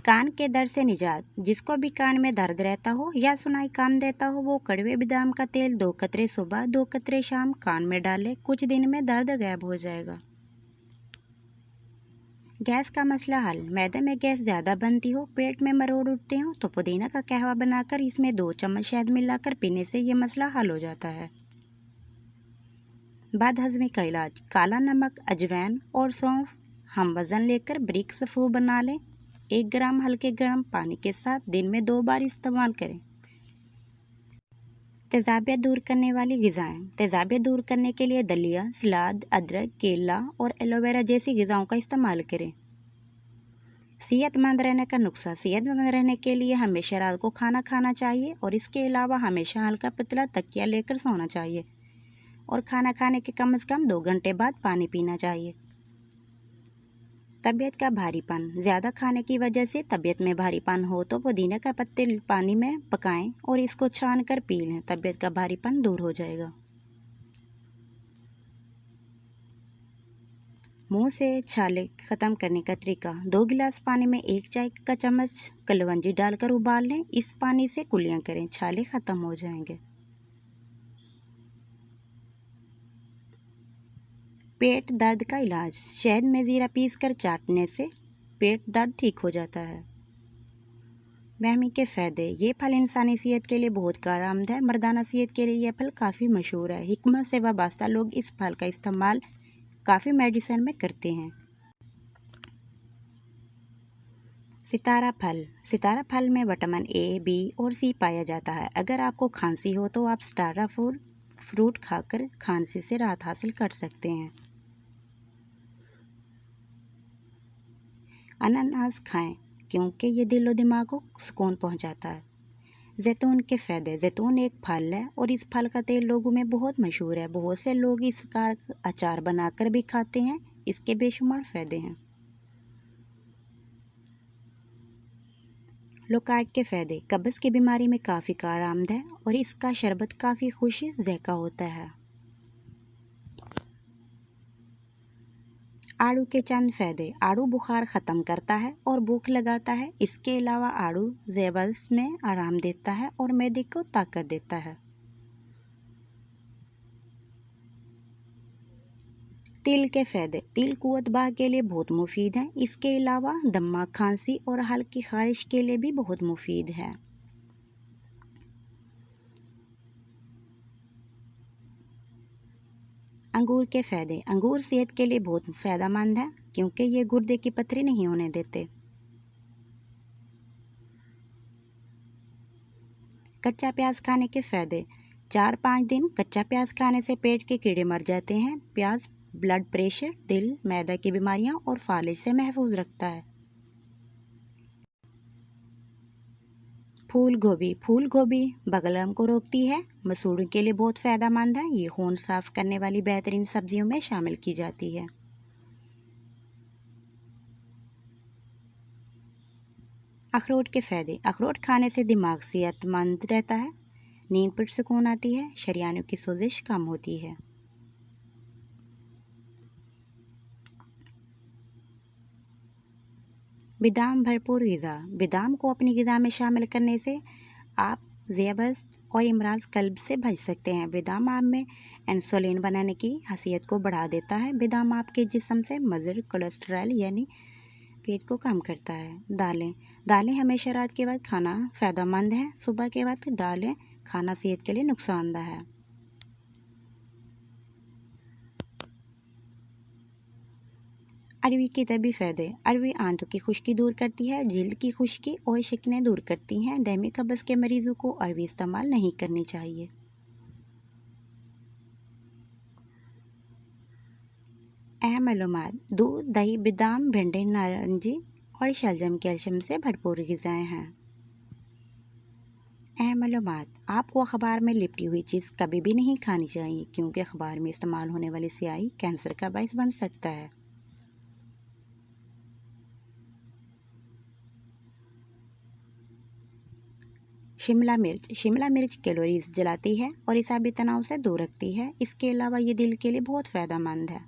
कान के दर्द से निजात। जिसको भी कान में दर्द रहता हो या सुनाई काम देता हो, वो कड़वे बादाम का तेल 2 कतरे सुबह 2 कतरे शाम कान में डाले। कुछ दिन में दर्द गायब हो जाएगा। गैस का मसला हल। मैदे में गैस ज़्यादा बनती हो, पेट में मरोड़ उठते हो, तो पुदीना का कहवा बनाकर इसमें 2 चम्मच शहद मिलाकर पीने से ये मसला हल हो जाता है। बदहज़मी का इलाज। काला नमक, अजवाइन और सौंफ हम वज़न लेकर बारीक सफ़ू बना लें। 1 ग्राम हल्के गर्म पानी के साथ दिन में 2 बार इस्तेमाल करें। तेज़ाबियत दूर करने वाली ग़िज़ाएँ। तेज़ाबियत दूर करने के लिए दलिया, सलाद, अदरक, केला और एलोवेरा जैसी ग़िज़ाओं का इस्तेमाल करें। सेहतमंद रहने का नुस्खा। सेहतमंद रहने के लिए हमेशा रात को खाना खाना चाहिए और इसके अलावा हमेशा हल्का पतला तकिया लेकर सोना चाहिए और खाना खाने के कम से कम 2 घंटे बाद पानी पीना चाहिए। तबीयत का भारीपन। ज़्यादा खाने की वजह से तबीयत में भारीपन हो तो पुदीना का पत्ते पानी में पकाएं और इसको छान कर पी लें। तबीयत का भारीपन दूर हो जाएगा। मुंह से छाले ख़त्म करने का तरीका। 2 गिलास पानी में 1 चाय का चम्मच कलवंजी डालकर उबाल लें। इस पानी से कुलियाँ करें, छाले ख़त्म हो जाएंगे। पेट दर्द का इलाज। शहद में ज़ीरा पीसकर चाटने से पेट दर्द ठीक हो जाता है। बहमी के फ़ायदे। ये फल इंसानी सेहत के लिए बहुत कारआमद है। मर्दाना सेहत के लिए यह फल काफ़ी मशहूर है। हिकमत से वाबस्ता लोग इस फल का इस्तेमाल काफ़ी मेडिसिन में करते हैं। सितारा फल। सितारा फल में विटामिन ए, बी और सी पाया जाता है। अगर आपको खांसी हो तो आप सितारा फ्रूट खाकर खांसी से राहत हासिल कर सकते हैं। अनानास खाएं क्योंकि ये दिल और दिमाग को सुकून पहुंचाता है। जैतून के फ़ायदे। जैतून एक फल है और इस फल का तेल लोगों में बहुत मशहूर है। बहुत से लोग इसका अचार बनाकर भी खाते हैं। इसके बेशुमार फ़ायदे हैं। लोकार्ड के फ़ायदे। कब्ज़ की बीमारी में काफ़ी कारआमद है और इसका शरबत काफ़ी खुश ज़ायक़ा होता है। आड़ू के चंद फ़ायदे। आड़ू बुखार ख़त्म करता है और भूख लगाता है। इसके अलावा आड़ू ज़ेबस में आराम देता है और मैदे को ताकत देता है। तिल के फ़ायदे। तिल कुव्वत बाह के लिए बहुत मुफीद है। इसके अलावा दमा, खांसी और हल्की ख़ारिश के लिए भी बहुत मुफीद है। अंगूर के फ़ायदे। अंगूर सेहत के लिए बहुत फ़ायदेमंद है क्योंकि ये गुर्दे की पथरी नहीं होने देते। कच्चा प्याज खाने के फ़ायदे। 4-5 दिन कच्चा प्याज खाने से पेट के कीड़े मर जाते हैं। प्याज ब्लड प्रेशर, दिल, मैदा की बीमारियां और फालिज से महफूज रखता है। फूल गोभी। फूल गोभी बलगम को रोकती है। मसूड़ों के लिए बहुत फ़ायदेमंद है। ये खून साफ करने वाली बेहतरीन सब्जियों में शामिल की जाती है। अखरोट के फ़ायदे। अखरोट खाने से दिमाग सेहतमंद रहता है, नींद पर सुकून आती है, शरियानों की सोजिश कम होती है। बादाम भरपूर ग़िज़ा। बादाम को अपनी ग़िज़ा में शामिल करने से आप ज़ियाबस और इमराज कल्ब से बच सकते हैं। बादाम आप में इंसुलिन बनाने की हैसियत को बढ़ा देता है। बादाम आपके जिस्म से मज़र कोलेस्ट्रॉल यानी पेट को कम करता है। दालें। दालें हमेशा रात के बाद खाना फ़ायदेमंद है। सुबह के बाद दालें खाना सेहत के लिए नुकसानदेह है। अरवी के तबी फ़ायदे। अरवी आंतों की खुश्की दूर करती है, जिल्द की खुश्की और शिकने दूर करती हैं। दहमी कब्ज़ के मरीज़ों को अरवी इस्तेमाल नहीं करनी चाहिए। अहम मालूमात। दूध, दही, बादाम, भिंडी, नारंगी और शलजम कैल्शियम से भरपूर ग़िज़ाएँ हैं। अहम मालूमात। आपको अखबार में लिपटी हुई चीज़ कभी भी नहीं खानी चाहिए क्योंकि अखबार में इस्तेमाल होने वाली स्याही कैंसर का बायस बन सकता है। शिमला मिर्च। शिमला मिर्च कैलोरीज जलाती है और इसाबी तनाव से दूर रखती है। इसके अलावा ये दिल के लिए बहुत फ़ायदेमंद है।